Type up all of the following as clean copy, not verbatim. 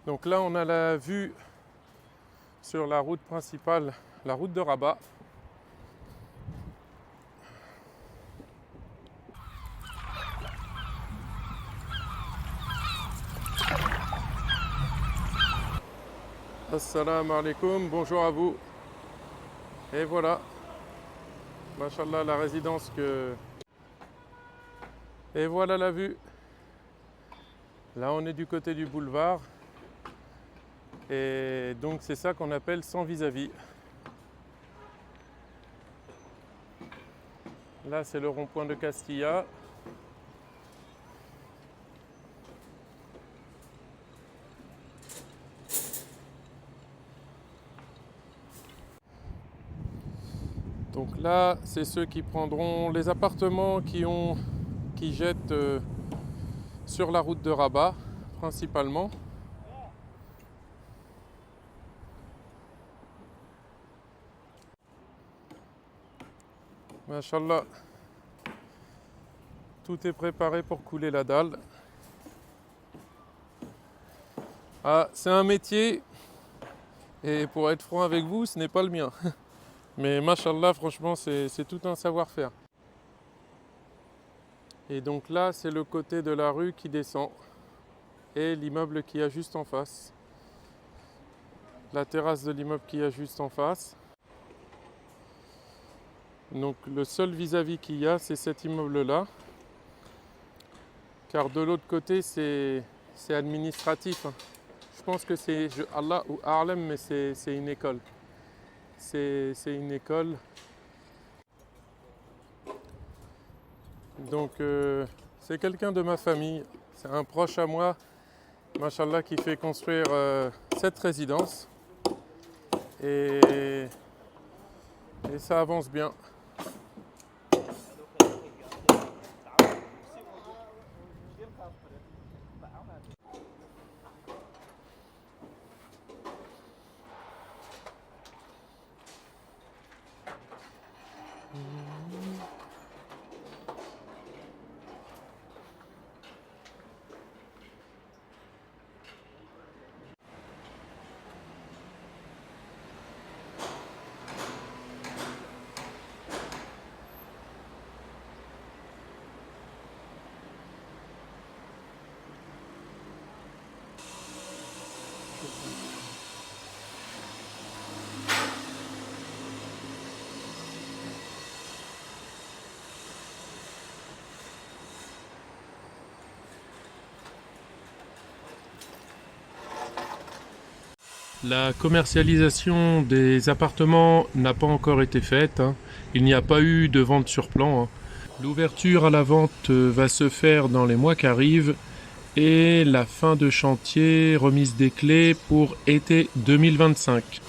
Donc là, on a la vue sur la route principale, la route de Rabat. Assalamu alaikum, bonjour à vous. Et voilà, machallah, la résidence que... Et voilà la vue. Là, on est du côté du boulevard. Et donc, c'est ça qu'on appelle sans vis-à-vis. Là, c'est le rond-point de Castilla. Donc là, c'est ceux qui prendront les appartements qui jettent sur la route de Rabat, principalement. Machallah, tout est préparé pour couler la dalle. Ah, c'est un métier, et pour être franc avec vous, ce n'est pas le mien. Mais machallah, franchement, c'est tout un savoir-faire. Et donc là, c'est le côté de la rue qui descend, et l'immeuble qui a juste en face. La terrasse de l'immeuble qui a juste en face. Donc le seul vis-à-vis qu'il y a, c'est cet immeuble-là. Car de l'autre côté, c'est administratif. Je pense que c'est Allah ou Harlem, mais c'est une école. C'est une école. Donc c'est quelqu'un de ma famille. C'est un proche à moi, machallah, qui fait construire cette résidence. Et ça avance bien. La commercialisation des appartements n'a pas encore été faite. Il n'y a pas eu de vente sur plan. L'ouverture à la vente va se faire dans les mois qui arrivent et la fin de chantier, remise des clés pour été 2025.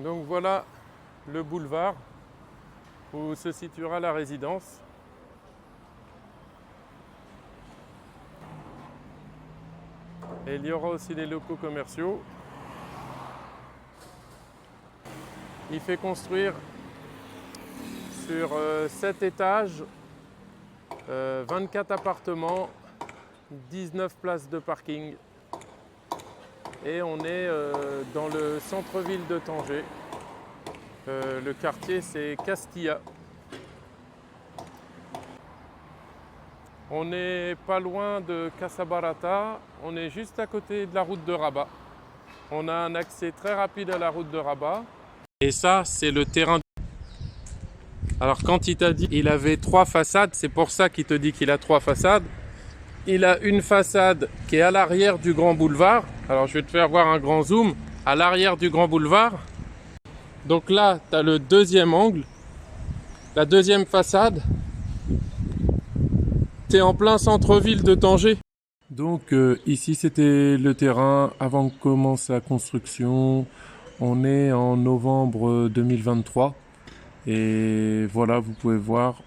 Donc voilà le boulevard où se situera la résidence. Et il y aura aussi les locaux commerciaux. Il fait construire sur 7 étages, 24 appartements, 19 places de parking. Et on est dans le centre-ville de Tanger. Le quartier, c'est Castilla. On n'est pas loin de Casabarata, on est juste à côté de la route de Rabat. On a un accès très rapide à la route de Rabat. Et ça, c'est le terrain. Alors quand il t'a dit qu'il avait 3 façades, c'est pour ça qu'il te dit qu'il a 3 façades. Il a une façade qui est à l'arrière du grand boulevard. Alors je vais te faire voir un grand zoom. À l'arrière du grand boulevard. Donc là, tu as le deuxième angle. La deuxième façade. Tu es en plein centre-ville de Tanger. Donc ici, c'était le terrain avant de commencer la construction. On est en novembre 2023. Et voilà, vous pouvez voir.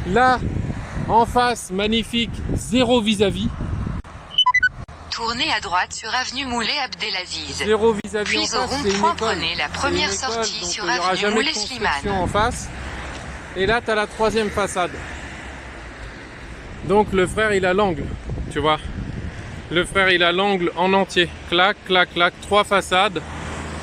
Là, en face, magnifique, zéro vis-à-vis. Tournez à droite sur avenue Moulay Abdelaziz. Zéro vis-à-vis en Puis au face, c'est une rond-point, école. prenez la C'est première une école, sortie donc sur il n'y aura avenue jamais de Moulay construction Slimane. en face. Et là, tu as la troisième façade. Donc le frère, il a l'angle, tu vois. Le frère, il a l'angle en entier. Clac, clac, clac, trois façades.